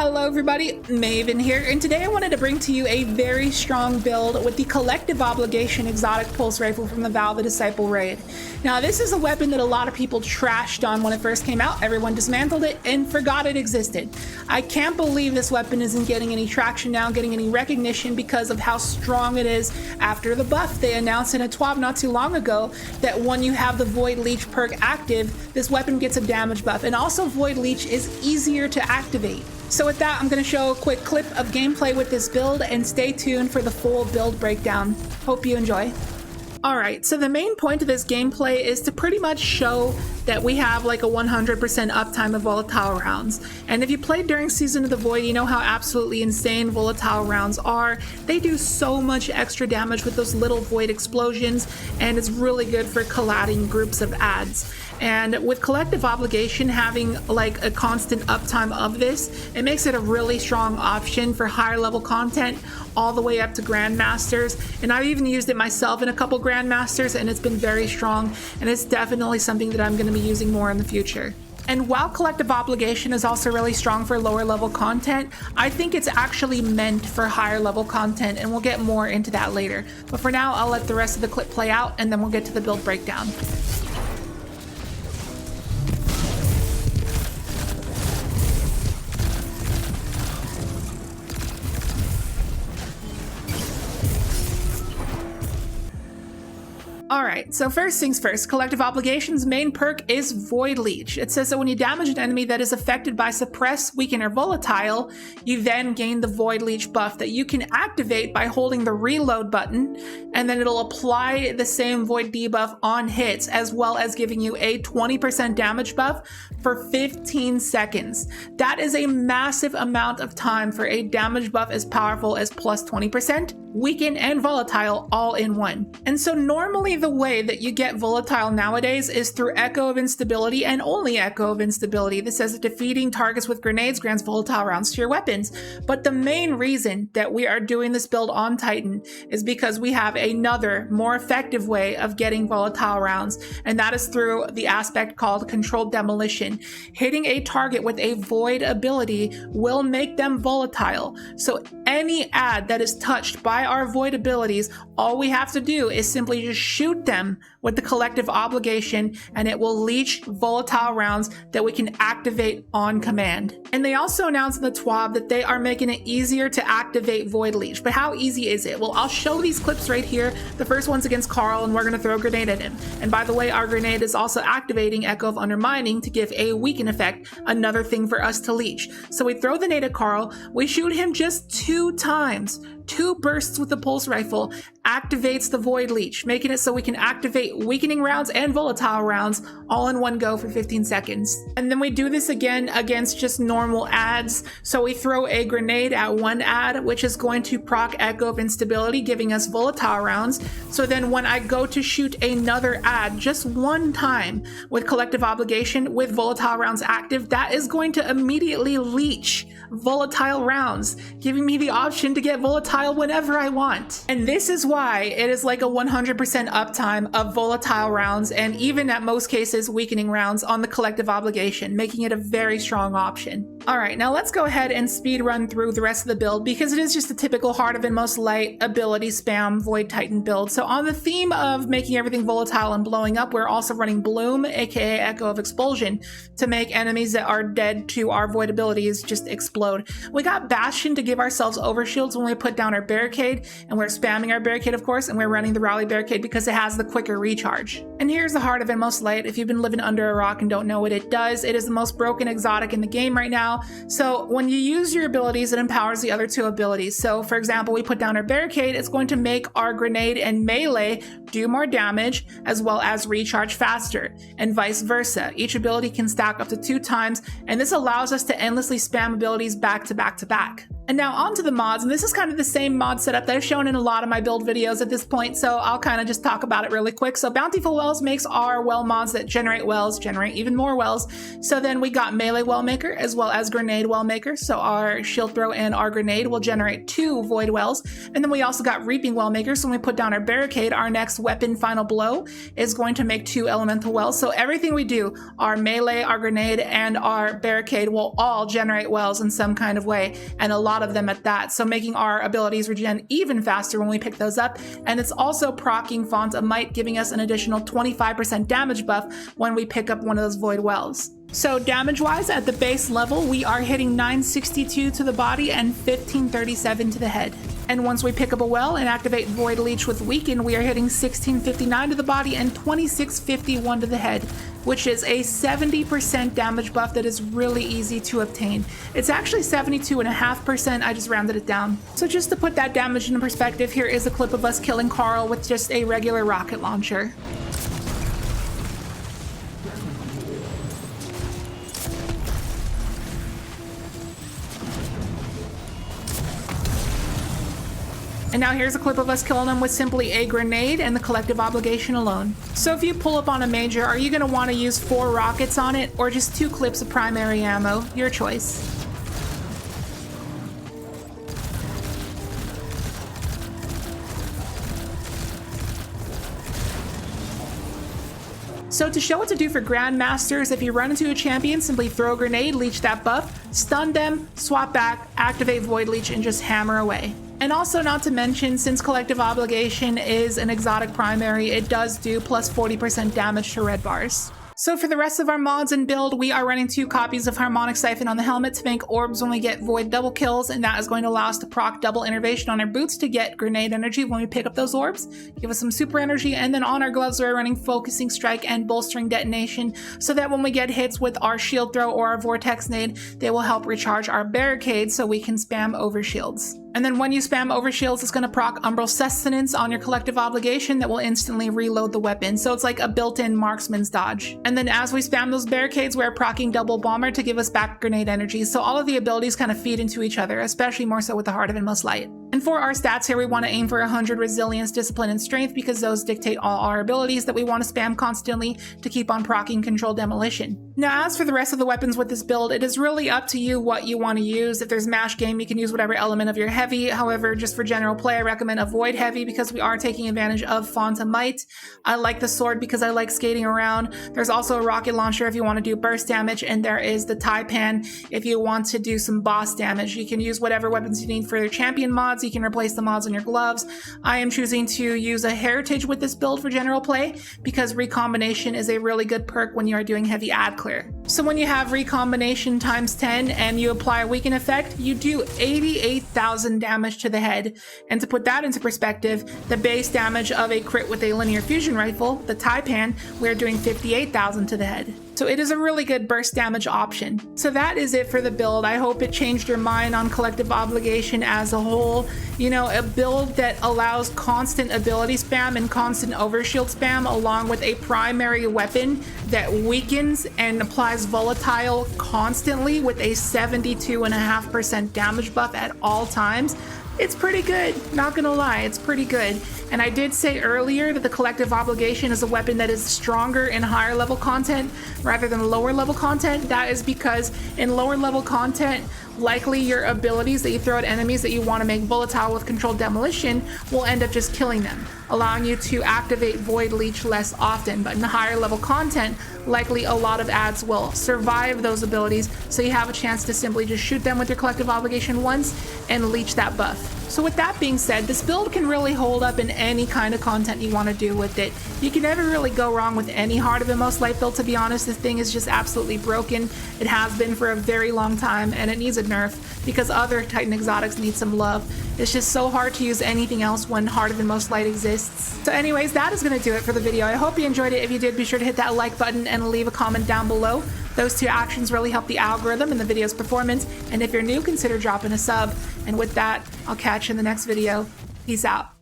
Hello everybody, Maven here, and today I wanted to bring to you a very strong build with the Collective Obligation exotic pulse rifle from the Val the Disciple raid. Now this is a weapon that a lot of people trashed on when it first came out. Everyone dismantled it and forgot it existed. I can't believe this weapon isn't getting any traction now, getting any recognition because of how strong it is after the buff. They announced in a TWAB not too long ago that when you have the Void Leech perk active, this weapon gets a damage buff, and also Void Leech is easier to activate. So with that, I'm going to show a quick clip of gameplay with this build, and stay tuned for the full build breakdown. Hope you enjoy. Alright, so the main point of this gameplay is to pretty much show that we have like a 100% uptime of Volatile Rounds. And if you played during Season of the Void, you know how absolutely insane Volatile Rounds are. They do so much extra damage with those little Void explosions, and it's really good for colliding groups of adds. And with Collective Obligation having like a constant uptime of this, it makes it a really strong option for higher level content all the way up to Grandmasters. And I've even used it myself in a couple Grandmasters, and it's been very strong, and it's definitely something that I'm going to be using more in the future. And while Collective Obligation is also really strong for lower level content, I think it's actually meant for higher level content, and we'll get more into that later. But for now, I'll let the rest of the clip play out, and then we'll get to the build breakdown. Alright, so first things first, Collective Obligation's main perk is Void Leech. It says that when you damage an enemy that is affected by Suppress, Weaken, or Volatile, you then gain the Void Leech buff that you can activate by holding the reload button, and then it'll apply the same Void debuff on hits, as well as giving you a 20% damage buff for 15 seconds. That is a massive amount of time for a damage buff as powerful as plus 20%, Weaken, and Volatile all in one. And so normally the way that you get Volatile nowadays is through Echo of Instability, and only Echo of Instability. This says that defeating targets with grenades grants Volatile rounds to your weapons. But the main reason that we are doing this build on Titan is because we have another, more effective way of getting Volatile rounds, and that is through the aspect called Controlled Demolition. Hitting a target with a Void ability will make them volatile. So any ad that is touched by our Void abilities, all we have to do is simply just shoot them with the Collective Obligation, and it will leech Volatile rounds that we can activate on command. And they also announced in the TWAB that they are making it easier to activate Void Leech. But how easy is it? Well, I'll show these clips right here. The first one's against Carl, and we're going to throw a grenade at him. And by the way, our grenade is also activating Echo of Undermining to give a Weaken effect, another thing for us to leech. So we throw the nade at Carl, we shoot him just 2 times. 2 bursts with the pulse rifle activates the Void Leech, making it so we can activate Weakening rounds and Volatile rounds all in one go for 15 seconds. And then we do this again against just normal adds. So we throw a grenade at one ad, which is going to proc Echo of Instability, giving us Volatile rounds. So then when I go to shoot another ad just one time with Collective Obligation with Volatile rounds active, that is going to immediately leech Volatile rounds, giving me the option to get Volatile whenever I want. And this is why it is like a 100% uptime of Volatile rounds, and even at most cases Weakening rounds on the Collective Obligation, making it a very strong option. Alright, now let's go ahead and speed run through the rest of the build, because it is just a typical Heart of Inmost Light ability spam Void Titan build. So on the theme of making everything volatile and blowing up, we're also running Bloom, aka Echo of Expulsion, to make enemies that are dead to our Void abilities just explode. We got Bastion to give ourselves overshields when we put down our barricade, and we're spamming our barricade of course, and we're running the Rally barricade because it has the quicker recharge. And here's the Heart of Inmost Light. If you've been living under a rock and don't know what it does, it is the most broken exotic in the game right now. So when you use your abilities, it empowers the other 2 abilities. So for example, we put down our barricade, it's going to make our grenade and melee do more damage as well as recharge faster, and vice versa. Each ability can stack up to 2 times, and this allows us to endlessly spam abilities back to back to back. And now onto the mods, and this is kind of the same mod setup that I've shown in a lot of my build videos at this point, so I'll kind of just talk about it really quick. So Bountiful Wells makes our well mods that generate wells, generate even more wells. So then we got Melee Well Maker as well as Grenade Well Maker. So our shield throw and our grenade will generate 2 void wells. And then we also got Reaping Well Maker. So when we put down our barricade, our next weapon, Final Blow, is going to make 2 elemental wells. So everything we do, our melee, our grenade, and our barricade will all generate wells in some kind of way, and a lot of them at that, so making our abilities regen even faster when we pick those up. And it's also proccing Font of Might, giving us an additional 25% damage buff when we pick up one of those void wells. So damage wise, at the base level, we are hitting 962 to the body and 1537 to the head. And once we pick up a well and activate Void Leech with Weaken, we are hitting 1659 to the body and 2651 to the head, which is a 70% damage buff that is really easy to obtain. It's actually 72.5%, I just rounded it down. So just to put that damage into perspective, here is a clip of us killing Carl with just a regular rocket launcher. And now here's a clip of us killing them with simply a grenade and the collective obligation alone. So if you pull up on a major, are you going to want to use 4 rockets on it or just 2 clips of primary ammo? Your choice. So to show what to do for Grandmasters, if you run into a champion, simply throw a grenade, leech that buff, stun them, swap back, activate Void Leech, and just hammer away. And also not to mention, since Collective Obligation is an exotic primary, it does do plus 40% damage to red bars. So for the rest of our mods and build, we are running 2 copies of Harmonic Siphon on the helmet to make orbs when we get Void double kills, and that is going to allow us to proc double innervation on our boots to get grenade energy when we pick up those orbs, give us some super energy, and then on our gloves we're running Focusing Strike and Bolstering Detonation, so that when we get hits with our shield throw or our vortex nade, they will help recharge our barricade so we can spam over shields. And then when you spam over shields, it's going to proc Umbral Sustenance on your Collective Obligation that will instantly reload the weapon. So it's like a built-in marksman's dodge. And then as we spam those barricades, we're proccing Double Bomber to give us back grenade energy. So all of the abilities kind of feed into each other, especially more so with the Heart of Inmost Light. And for our stats here, we want to aim for 100 Resilience, Discipline, and Strength because those dictate all our abilities that we want to spam constantly to keep on proccing Controlled Demolition. Now, as for the rest of the weapons with this build, it is really up to you what you want to use. If there's Mash Game, you can use whatever element of your heavy. However, just for general play, I recommend avoid heavy because we are taking advantage of Font of Might. I like the sword because I like skating around. There's also a rocket launcher if you want to do burst damage, and there is the Taipan if you want to do some boss damage. You can use whatever weapons you need for your champion mods. You can replace the mods on your gloves. I am choosing to use a Heritage with this build for general play because Recombination is a really good perk when you are doing heavy ad clear. So when you have Recombination times 10 and you apply a Weaken effect, you do 88,000 damage to the head. And to put that into perspective, the base damage of a crit with a linear fusion rifle, the Taipan, we're doing 58,000 to the head. So it is a really good burst damage option. So that is it for the build. I hope it changed your mind on Collective Obligation as a whole. You know, a build that allows constant ability spam and constant overshield spam along with a primary weapon that weakens and applies volatile constantly with a 72.5% damage buff at all times. It's pretty good, not gonna lie, it's pretty good. And I did say earlier that the Collective Obligation is a weapon that is stronger in higher level content rather than lower level content. That is because in lower level content, likely your abilities that you throw at enemies that you want to make volatile with Controlled Demolition will end up just killing them, allowing you to activate Void Leech less often. But in the higher level content, likely a lot of ads will survive those abilities, so you have a chance to simply just shoot them with your Collective Obligation once and leech that buff. So with that being said, this build can really hold up in any kind of content you want to do with it. You can never really go wrong with any Heart of Inmost Light build, to be honest. This thing is just absolutely broken. It has been for a very long time, and it needs a nerf because other Titan exotics need some love. It's just so hard to use anything else when Heart of Inmost Light exists. So anyways, that is going to do it for the video. I hope you enjoyed it. If you did, be sure to hit that like button and leave a comment down below. Those 2 actions really help the algorithm and the video's performance. And if you're new, consider dropping a sub. And with that, I'll catch you in the next video. Peace out.